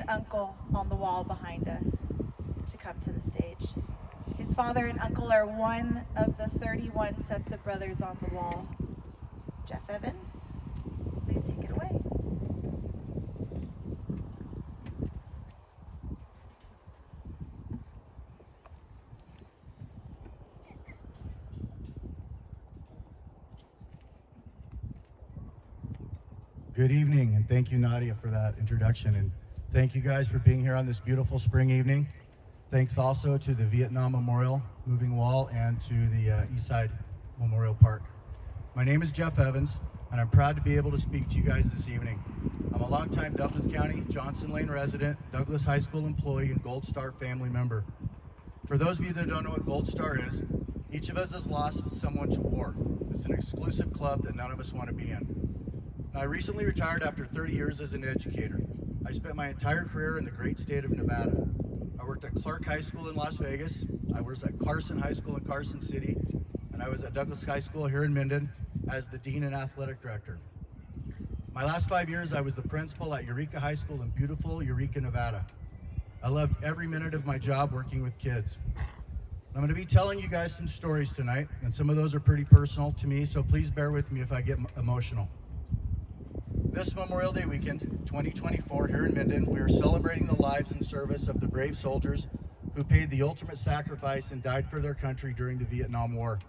and uncle on the wall behind us to come to the stage. His father and uncle are one of the 31 sets of brothers on the wall. Jeff Evans, please take it away. Good evening, and thank you, Nadia, for that introduction. And thank you guys for being here on this beautiful spring evening. Thanks also to the Vietnam Memorial Moving Wall and to the Eastside Memorial Park. My name is Jeff Evans, and I'm proud to be able to speak to you guys this evening. I'm a longtime Douglas County, Johnson Lane resident, Douglas High School employee, and Gold Star family member. For those of you that don't know what Gold Star is, each of us has lost someone to war. It's an exclusive club that none of us want to be in. I recently retired after 30 years as an educator. I spent my entire career in the great state of Nevada. I worked at Clark High School in Las Vegas, I was at Carson High School in Carson City, and I was at Douglas High School here in Minden as the Dean and Athletic Director. My last 5 years, I was the principal at Eureka High School in beautiful Eureka, Nevada. I loved every minute of my job working with kids. I'm going to be telling you guys some stories tonight, and some of those are pretty personal to me, so please bear with me if I get emotional. This Memorial Day weekend, 2024, here in Minden, we are celebrating the lives and service of the brave soldiers who paid the ultimate sacrifice and died for their country during the Vietnam War.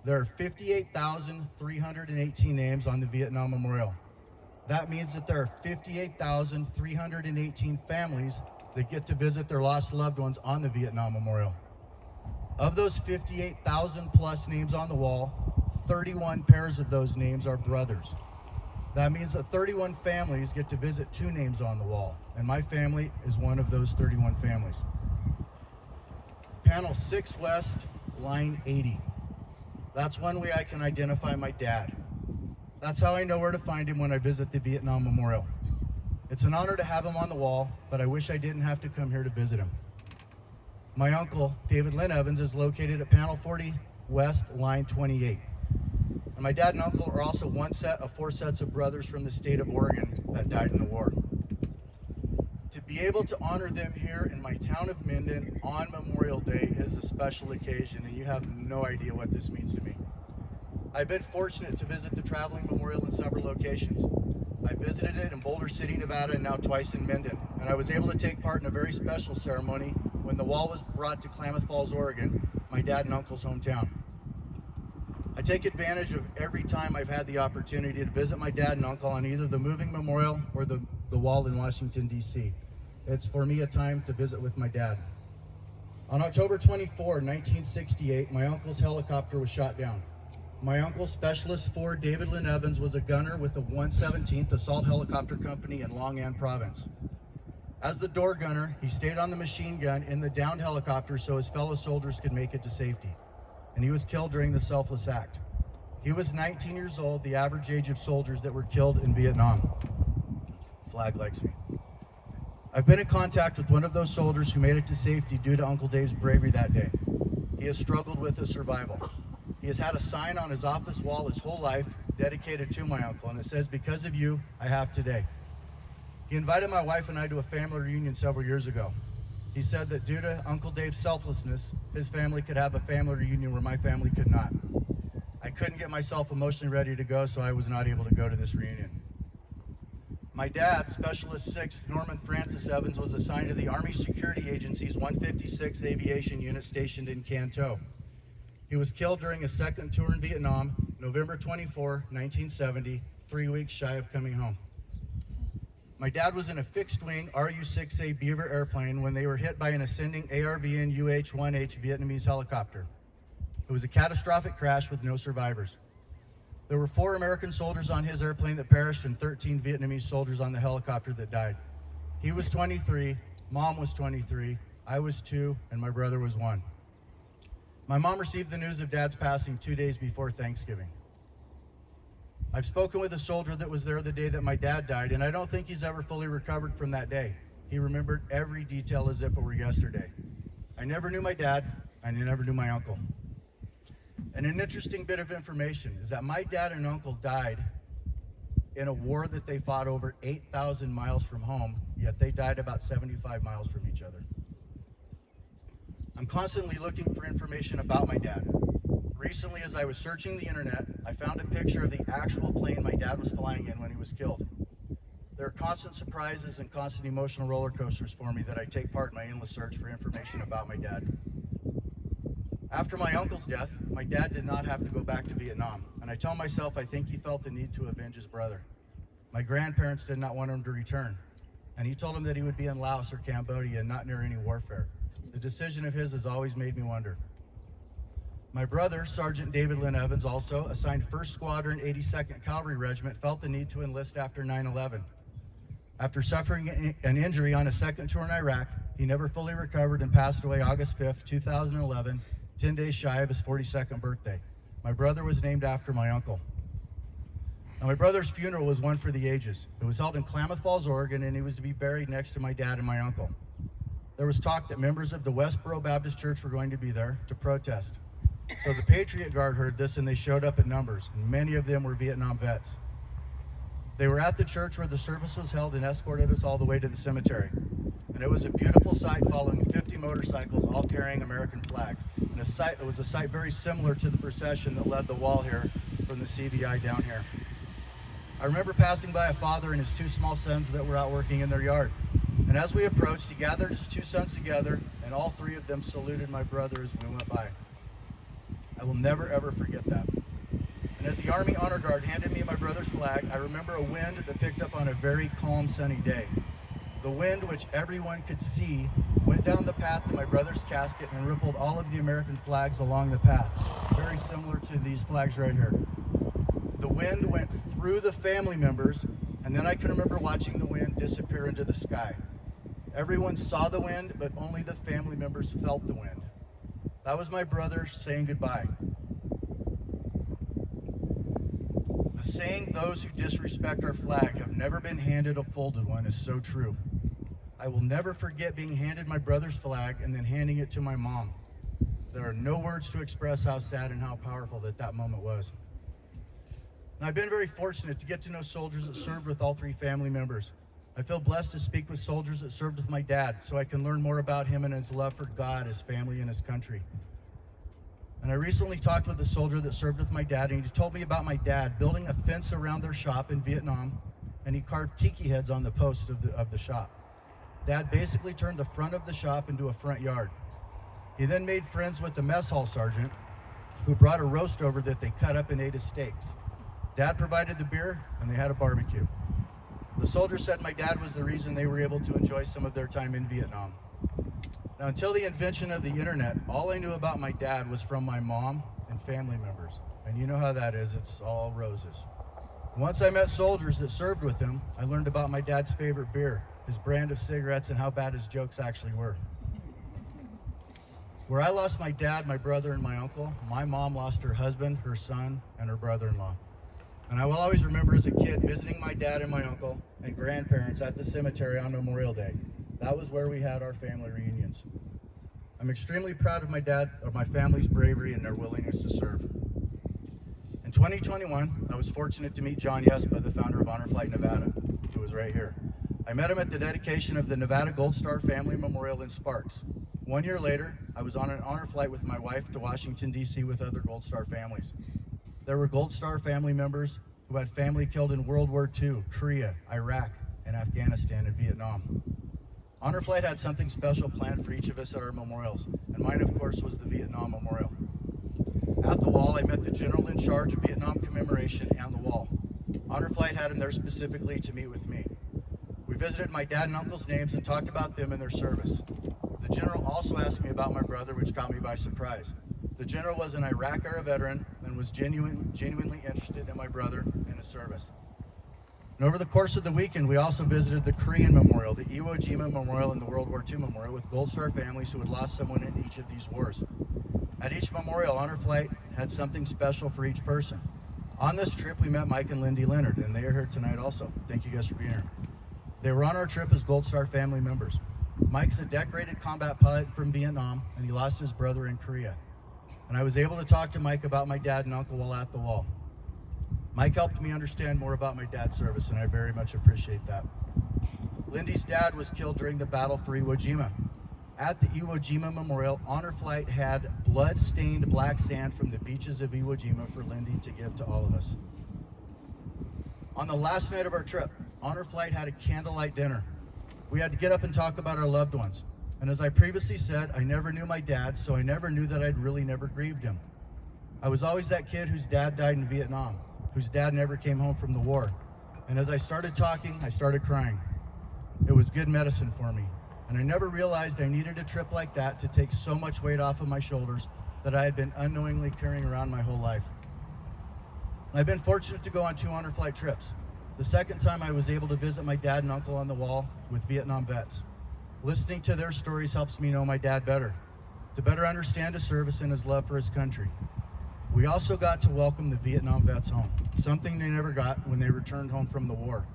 There are 58,318 names on the Vietnam Memorial. That means that there are 58,318 families that get to visit their lost loved ones on the Vietnam Memorial. Of those 58,000 plus names on the wall, 31 pairs of those names are brothers. That means that 31 families get to visit 2 names on the wall, and my family is one of those 31 families. Panel 6 West, line 80. That's one way I can identify my dad. That's how I know where to find him when I visit the Vietnam Memorial. It's an honor to have him on the wall, but I wish I didn't have to come here to visit him. My uncle, David Lynn Evans, is located at Panel 40 West, line 28. And my dad and uncle are also one set of 4 sets of brothers from the state of Oregon that died in the war. To be able to honor them here in my town of Minden on Memorial Day is a special occasion, and you have no idea what this means to me. I've been fortunate to visit the traveling memorial in several locations. I visited it in Boulder City, Nevada, and now twice in Minden, and I was able to take part in a very special ceremony when the wall was brought to Klamath Falls, Oregon, my dad and uncle's hometown. I take advantage of every time I've had the opportunity to visit my dad and uncle on either the moving memorial or the wall in Washington, D.C. It's for me a time to visit with my dad. On October 24, 1968, my uncle's helicopter was shot down. My uncle, Specialist 4 David Lynn Evans, was a gunner with the 117th Assault Helicopter Company in Long An Province. As the door gunner, he stayed on the machine gun in the downed helicopter so his fellow soldiers could make it to safety. And he was killed during the selfless act. He was 19 years old, the average age of soldiers that were killed in Vietnam. Flag likes me. I've been in contact with one of those soldiers who made it to safety due to Uncle Dave's bravery that day. He has struggled with his survival. He has had a sign on his office wall his whole life dedicated to my uncle, and it says, "Because of you, I have today." He invited my wife and I to a family reunion several years ago. He said that due to Uncle Dave's selflessness, his family could have a family reunion where my family could not. I couldn't get myself emotionally ready to go, so I was not able to go to this reunion. My dad, Specialist 6 Norman Francis Evans, was assigned to the Army Security Agency's 156th Aviation Unit stationed in Can Tho. He was killed during his second tour in Vietnam, November 24, 1970, 3 weeks shy of coming home. My dad was in a fixed-wing RU-6A Beaver airplane when they were hit by an ascending ARVN UH-1H Vietnamese helicopter. It was a catastrophic crash with no survivors. There were 4 American soldiers on his airplane that perished and 13 Vietnamese soldiers on the helicopter that died. He was 23, Mom was 23, I was 2, and my brother was 1. My mom received the news of Dad's passing 2 days before Thanksgiving. I've spoken with a soldier that was there the day that my dad died, and I don't think he's ever fully recovered from that day. He remembered every detail as if it were yesterday. I never knew my dad, and I never knew my uncle. And an interesting bit of information is that my dad and uncle died in a war that they fought over 8,000 miles from home, yet they died about 75 miles from each other. I'm constantly looking for information about my dad. Recently, as I was searching the internet, I found a picture of the actual plane my dad was flying in when he was killed. There are constant surprises and constant emotional roller coasters for me that I take part in my endless search for information about my dad. After my uncle's death, my dad did not have to go back to Vietnam, and I tell myself I think he felt the need to avenge his brother. My grandparents did not want him to return, and he told him that he would be in Laos or Cambodia and not near any warfare. The decision of his has always made me wonder. My brother, Sergeant David Lynn Evans, also assigned 1st Squadron 82nd Cavalry Regiment, felt the need to enlist after 9/11. After suffering an injury on a second tour in Iraq, he never fully recovered and passed away August 5th, 2011, 10 days shy of his 42nd birthday. My brother was named after my uncle. Now, my brother's funeral was one for the ages. It was held in Klamath Falls, Oregon, and he was to be buried next to my dad and my uncle. There was talk that members of the Westboro Baptist Church were going to be there to protest. So the Patriot Guard heard this and they showed up in numbers, and many of them were Vietnam vets. They were at the church where the service was held and escorted us all the way to the cemetery. And it was a beautiful sight following 50 motorcycles all carrying American flags. And it was a sight very similar to the procession that led the wall here from the CVI down here. I remember passing by a father and his 2 small sons that were out working in their yard. And as we approached, he gathered his 2 sons together, and all 3 of them saluted my brother as we went by. I will never ever forget that. And as the Army Honor Guard handed me my brother's flag, I remember a wind that picked up on a very calm, sunny day. The wind, which everyone could see, went down the path to my brother's casket and rippled all of the American flags along the path, very similar to these flags right here. The wind went through the family members, and then I can remember watching the wind disappear into the sky. Everyone saw the wind, but only the family members felt the wind. That was my brother saying goodbye. The saying, "Those who disrespect our flag have never been handed a folded one," is so true. I will never forget being handed my brother's flag and then handing it to my mom. There are no words to express how sad and how powerful that moment was. And I've been very fortunate to get to know soldiers that served with all 3 family members. I feel blessed to speak with soldiers that served with my dad so I can learn more about him and his love for God, his family, and his country. And I recently talked with a soldier that served with my dad, and he told me about my dad building a fence around their shop in Vietnam, and he carved tiki heads on the posts of the shop. Dad basically turned the front of the shop into a front yard. He then made friends with the mess hall sergeant, who brought a roast over that they cut up and ate as steaks. Dad provided the beer, and they had a barbecue. The soldier said my dad was the reason they were able to enjoy some of their time in Vietnam. Now, until the invention of the internet, all I knew about my dad was from my mom and family members. And you know how that is, it's all roses. Once I met soldiers that served with him, I learned about my dad's favorite beer, his brand of cigarettes, and how bad his jokes actually were. Where I lost my dad, my brother, and my uncle, my mom lost her husband, her son, and her brother-in-law. And I will always remember as a kid visiting my dad and my uncle and grandparents at the cemetery on Memorial Day. That was where we had our family reunions. I'm extremely proud of my dad, of my family's bravery and their willingness to serve. In 2021, I was fortunate to meet John Yespa, the founder of Honor Flight Nevada, who was right here. I met him at the dedication of the Nevada Gold Star Family Memorial in Sparks. 1 year later, I was on an honor flight with my wife to Washington, D.C. with other Gold Star families. There were Gold Star family members who had family killed in World War II, Korea, Iraq, and Afghanistan, and Vietnam. Honor Flight had something special planned for each of us at our memorials, and mine, of course, was the Vietnam Memorial. At the wall, I met the general in charge of Vietnam commemoration and the wall. Honor Flight had him there specifically to meet with me. We visited my dad and uncle's names and talked about them and their service. The general also asked me about my brother, which caught me by surprise. The general was an Iraq-era veteran and was genuinely interested in my brother and his service. And over the course of the weekend, we also visited the Korean Memorial, the Iwo Jima Memorial, and the World War II Memorial with Gold Star families who had lost someone in each of these wars. At each memorial, Honor Flight had something special for each person. On this trip, we met Mike and Lindy Leonard, and they are here tonight also. Thank you guys for being here. They were on our trip as Gold Star family members. Mike's a decorated combat pilot from Vietnam, and he lost his brother in Korea. And I was able to talk to Mike about my dad and uncle while at the wall. Mike helped me understand more about my dad's service, and I very much appreciate that. Lindy's dad was killed during the battle for Iwo Jima. At the Iwo Jima Memorial, Honor Flight had blood-stained black sand from the beaches of Iwo Jima for Lindy to give to all of us. On the last night of our trip, Honor Flight had a candlelight dinner. We had to get up and talk about our loved ones. And as I previously said, I never knew my dad, so I never knew that I'd really never grieved him. I was always that kid whose dad died in Vietnam, whose dad never came home from the war. And as I started talking, I started crying. It was good medicine for me. And I never realized I needed a trip like that to take so much weight off of my shoulders that I had been unknowingly carrying around my whole life. I've been fortunate to go on 2 Honor Flight trips. The second time I was able to visit my dad and uncle on the wall with Vietnam vets. Listening to their stories helps me know my dad better, to better understand his service and his love for his country. We also got to welcome the Vietnam vets home, something they never got when they returned home from the war.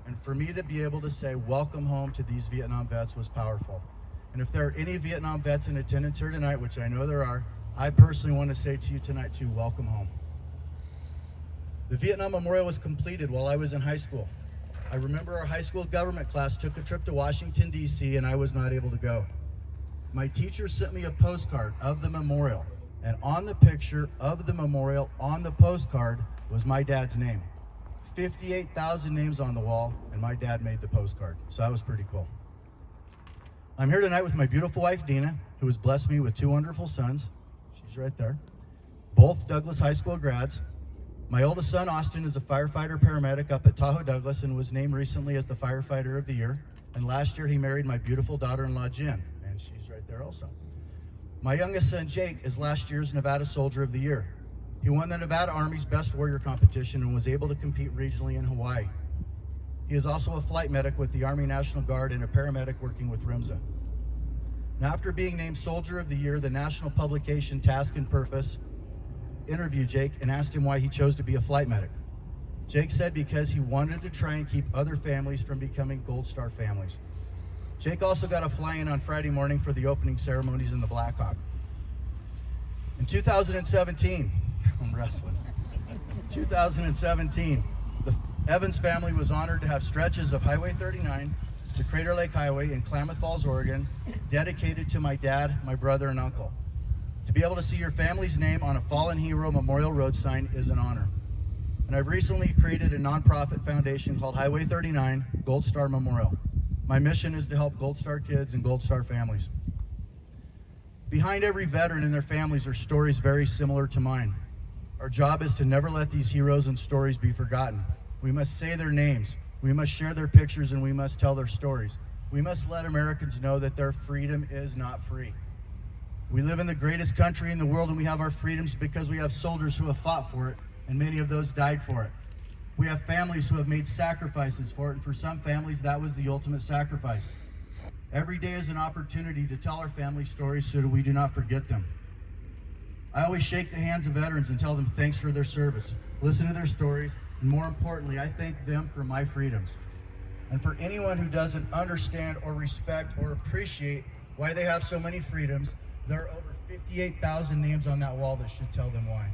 And for me to be able to say welcome home to these Vietnam vets was powerful. And if there are any Vietnam vets in attendance here tonight, which I know there are, I personally want to say to you tonight too, welcome home. The Vietnam Memorial was completed while I was in high school. I remember our high school government class took a trip to Washington, D.C., and I was not able to go. My teacher sent me a postcard of the memorial, and on the picture of the memorial on the postcard was my dad's name. 58,000 names on the wall, and my dad made the postcard, so that was pretty cool. I'm here tonight with my beautiful wife, Dina, who has blessed me with 2 wonderful sons. She's right there. Both Douglas High School grads. My oldest son, Austin, is a firefighter paramedic up at Tahoe Douglas and was named recently as the Firefighter of the Year. And last year he married my beautiful daughter-in-law, Jen, and she's right there also. My youngest son, Jake, is last year's Nevada Soldier of the Year. He won the Nevada Army's Best Warrior competition and was able to compete regionally in Hawaii. He is also a flight medic with the Army National Guard and a paramedic working with RIMSA. Now, after being named Soldier of the Year, the national publication Task and Purpose interviewed Jake and asked him why he chose to be a flight medic. Jake said because he wanted to try and keep other families from becoming Gold Star families. Jake also got a fly-in on Friday morning for the opening ceremonies in the Black Hawk. In 2017, I'm wrestling. 2017, the Evans family was honored to have stretches of Highway 39 to Crater Lake Highway in Klamath Falls, Oregon, dedicated to my dad, my brother, and uncle. To be able to see your family's name on a fallen hero memorial road sign is an honor. And I've recently created a nonprofit foundation called Highway 39 Gold Star Memorial. My mission is to help Gold Star kids and Gold Star families. Behind every veteran and their families are stories very similar to mine. Our job is to never let these heroes and stories be forgotten. We must say their names, we must share their pictures, and we must tell their stories. We must let Americans know that their freedom is not free. We live in the greatest country in the world, and we have our freedoms because we have soldiers who have fought for it, and many of those died for it. We have families who have made sacrifices for it, and for some families, that was the ultimate sacrifice. Every day is an opportunity to tell our family stories so that we do not forget them. I always shake the hands of veterans and tell them thanks for their service, listen to their stories, and more importantly, I thank them for my freedoms. And for anyone who doesn't understand or respect or appreciate why they have so many freedoms, there are over 58,000 names on that wall that should tell them why.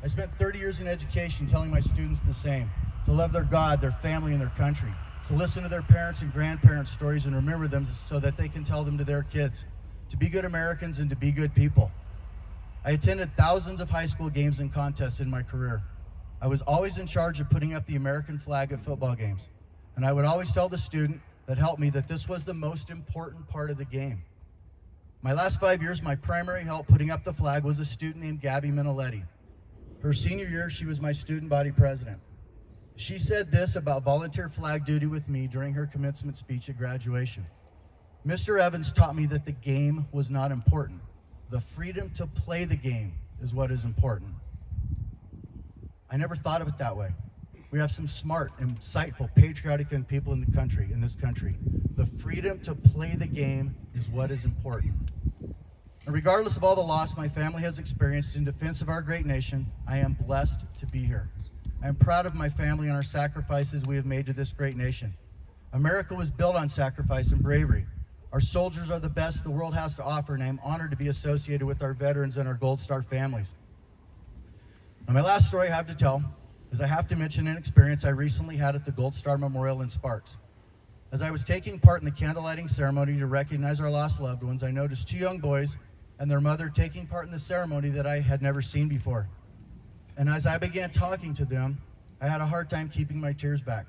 I spent 30 years in education telling my students the same, to love their God, their family, and their country, to listen to their parents' and grandparents' stories and remember them so that they can tell them to their kids, to be good Americans and to be good people. I attended thousands of high school games and contests in my career. I was always in charge of putting up the American flag at football games, and I would always tell the student that helped me that this was the most important part of the game. My last 5 years, my primary help putting up the flag was a student named Gabby Minoletti. Her senior year, she was my student body president. She said this about volunteer flag duty with me during her commencement speech at graduation. Mr. Evans taught me that the game was not important. The freedom to play the game is what is important. I never thought of it that way. We have some smart, insightful, patriotic young people in this country. The freedom to play the game is what is important. And regardless of all the loss my family has experienced in defense of our great nation, I am blessed to be here. I am proud of my family and our sacrifices we have made to this great nation. America was built on sacrifice and bravery. Our soldiers are the best the world has to offer, and I am honored to be associated with our veterans and our Gold Star families. And my last story I have to tell is I have to mention an experience I recently had at the Gold Star Memorial in Sparks. As I was taking part in the candlelighting ceremony to recognize our lost loved ones, I noticed 2 young boys and their mother taking part in the ceremony that I had never seen before. And as I began talking to them, I had a hard time keeping my tears back.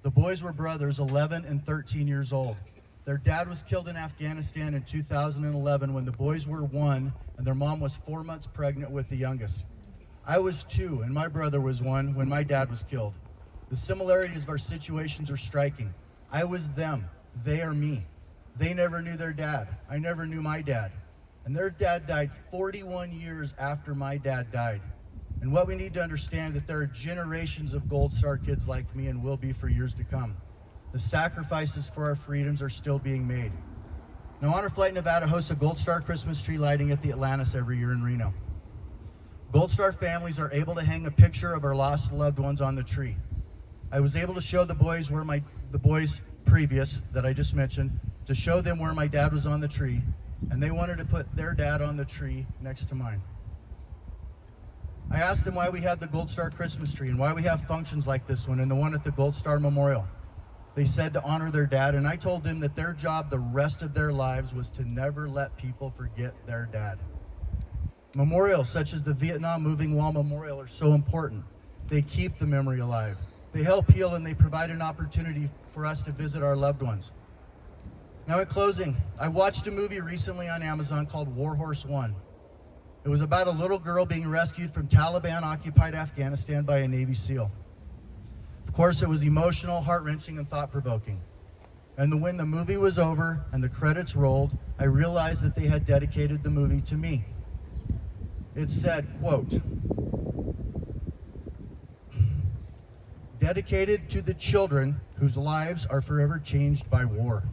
The boys were brothers, 11 and 13 years old. Their dad was killed in Afghanistan in 2011 when the boys were 1 and their mom was 4 months pregnant with the youngest. I was 2 and my brother was 1 when my dad was killed. The similarities of our situations are striking. I was them, they are me. They never knew their dad. I never knew my dad. And their dad died 41 years after my dad died. And what we need to understand that there are generations of Gold Star kids like me and will be for years to come. The sacrifices for our freedoms are still being made. Now, Honor Flight Nevada hosts a Gold Star Christmas tree lighting at the Atlantis every year in Reno. Gold Star families are able to hang a picture of our lost loved ones on the tree. I was able to show the boys the boys previous that I just mentioned, to show them where my dad was on the tree, and they wanted to put their dad on the tree next to mine. I asked them why we had the Gold Star Christmas tree and why we have functions like this one and the one at the Gold Star Memorial. They said to honor their dad, and I told them that their job the rest of their lives was to never let people forget their dad. Memorials such as the Vietnam Moving Wall Memorial are so important. They keep the memory alive. They help heal, and they provide an opportunity for us to visit our loved ones. Now, in closing, I watched a movie recently on Amazon called War Horse 1. It was about a little girl being rescued from Taliban-occupied Afghanistan by a Navy SEAL. Of course, it was emotional, heart-wrenching, and thought-provoking. And when the movie was over and the credits rolled, I realized that they had dedicated the movie to me. It said, quote, "Dedicated to the children whose lives are forever changed by war."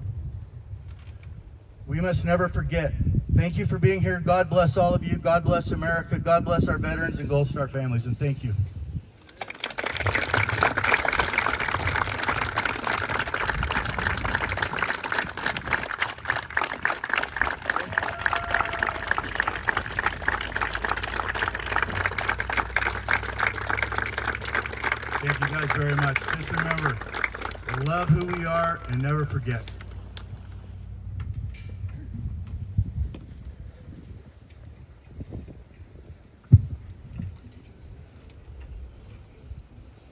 We must never forget. Thank you for being here. God bless all of you. God bless America. God bless our veterans and Gold Star families, and thank you. Thank you guys very much. Just remember, love who we are and never forget.